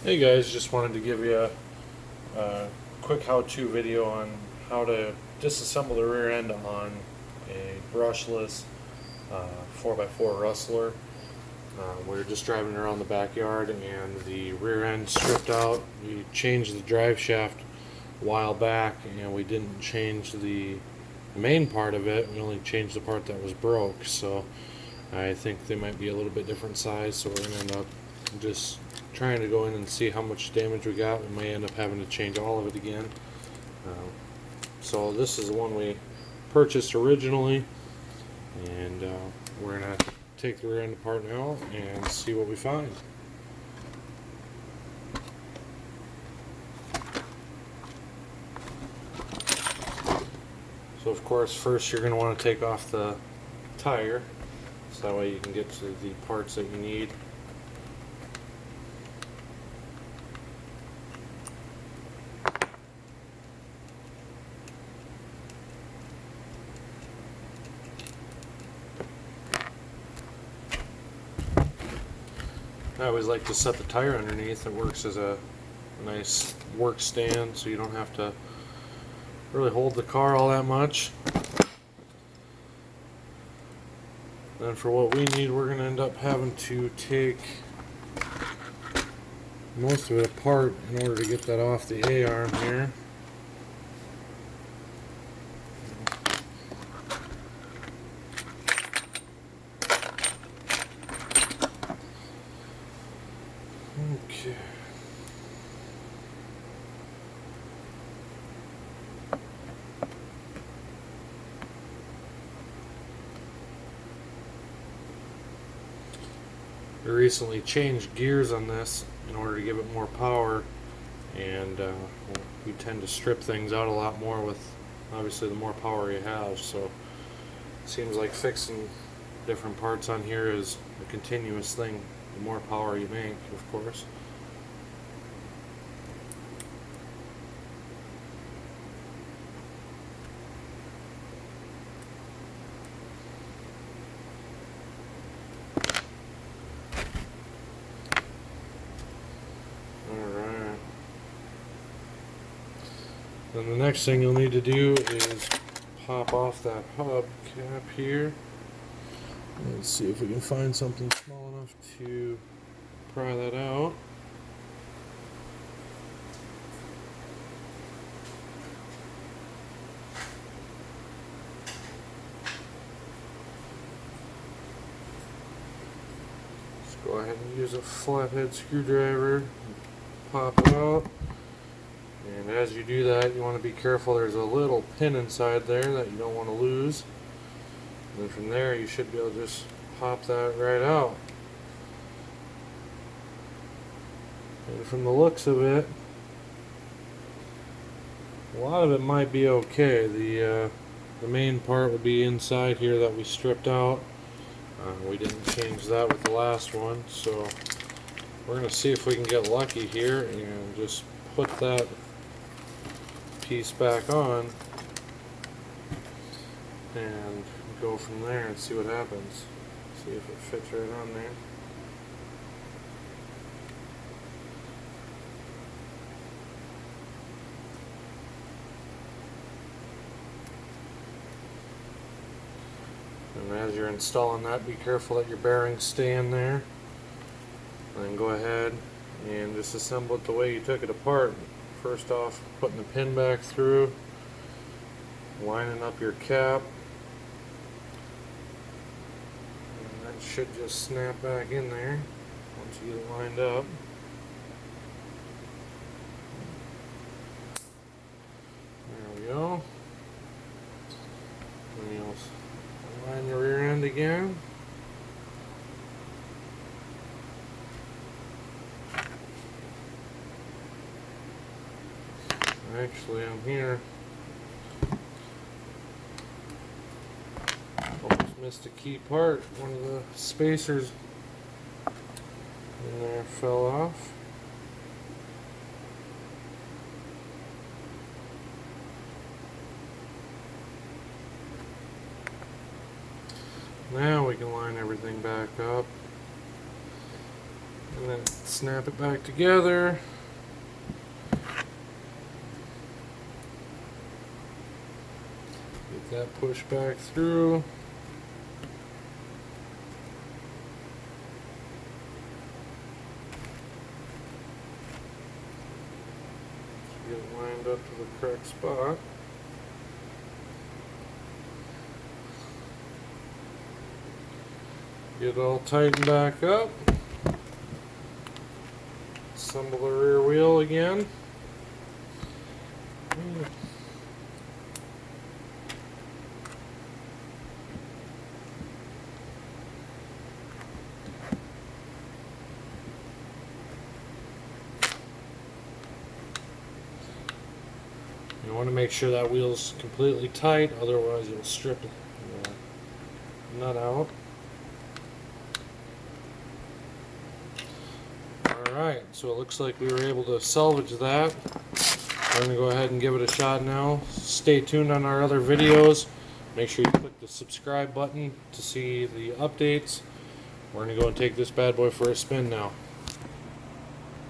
Hey guys, just wanted to give you a quick how-to video on how to disassemble the rear end on a brushless 4x4 Rustler. We were just driving around the backyard and the rear end stripped out. We changed the drive shaft a while back and we didn't change the main part of it. We only changed the part that was broke, so I think they might be a little bit different size, so we're going to end up just trying to go in and see how much damage we got. We may end up having to change all of it again. So this is the one we purchased originally, and we're going to take the rear end apart now and see what we find. So of course first you're going to want to take off the tire, so that way you can get to the parts that you need. I always like to set the tire underneath. It works as a nice work stand, so you don't have to really hold the car all that much. Then for what we need, we're going to end up having to take most of it apart in order to get that off the A-arm here. Okay. We recently changed gears on this in order to give it more power, and we tend to strip things out a lot more with obviously the more power you have, so it seems like fixing different parts on here is a continuous thing. The more power you make, of course. Alright. Then the next thing you'll need to do is pop off that hub cap here. Let's see if we can find something small enough to pry that out. Just go ahead and use a flathead screwdriver, pop it out. And as you do that, you want to be careful. There's a little pin inside there that you don't want to lose. And then from there, you should be able to just pop that right out. And from the looks of it, a lot of it might be okay. The main part would be inside here that we stripped out. We didn't change that with the last one, so we're going to see if we can get lucky here and just put that piece back on and go from there and see what happens. See if it fits right on there. And as you're installing that, be careful that your bearings stay in there. And then go ahead and just assemble it the way you took it apart. First off, putting the pin back through, lining up your cap. And that should just snap back in there once you get it lined up. There we go. And you'll line your rear end again. Actually, I'm here. Almost missed a key part. One of the spacers in there fell off. Now we can line everything back up. And then snap it back together. Get that pushed back through. Get it lined up to the correct spot. Get it all tightened back up. Assemble the rear wheel again. You want to make sure that wheel's completely tight, otherwise you'll strip the nut out. Alright, so it looks like we were able to salvage that. We're going to go ahead and give it a shot now. Stay tuned on our other videos. Make sure you click the subscribe button to see the updates. We're going to go and take this bad boy for a spin now.